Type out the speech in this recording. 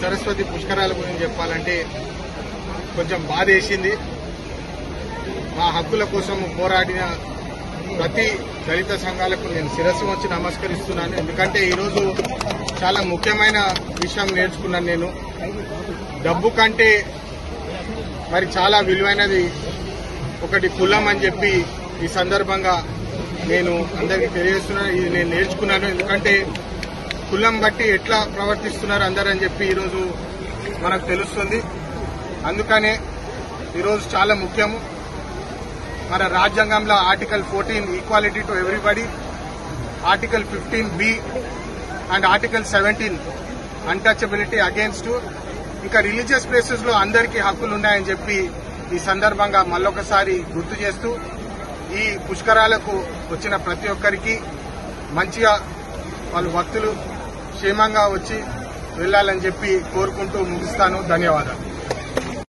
సరస్వతి పుష్కరాల గురించి చెప్పాలంటే కొంచెం బాధేసింది. మా హక్కుల కోసం పోరాడిన ప్రతి దళిత సంఘాలకు నేను శిరస్సు వచ్చి నమస్కరిస్తున్నాను. ఎందుకంటే ఈరోజు చాలా ముఖ్యమైన విషయం నేర్చుకున్నాను. నేను డబ్బు కంటే మరి చాలా విలువైనది ఒకటి కులం అని చెప్పి ఈ సందర్భంగా నేను అందరికీ తెలియజేస్తున్నాను. ఇది నేను నేర్చుకున్నాను. ఎందుకంటే కులం బట్టి ఎట్లా ప్రవర్తిస్తున్నారు అందరూ అని చెప్పి ఈరోజు మనకు తెలుస్తుంది. అందుకనే ఈరోజు చాలా ముఖ్యము. మన రాజ్యాంగంలో article 14 equality to everybody, article 15B and article 17 untouchability against, ఇంకా రిలీజియస్ ప్లేసెస్ లో అందరికీ హక్కులు ఉన్నాయని చెప్పి ఈ సందర్భంగా మళ్ళొకసారి గుర్తు చేస్తూ ఈ పుష్కరాలకు వచ్చిన ప్రతి ఒక్కరికి మంచిగా వాళ్ళు భక్తులు క్షేమంగా వచ్చి వెళ్లాలని చెప్పి కోరుకుంటూ ముగిస్తాను. ధన్యవాదాలు.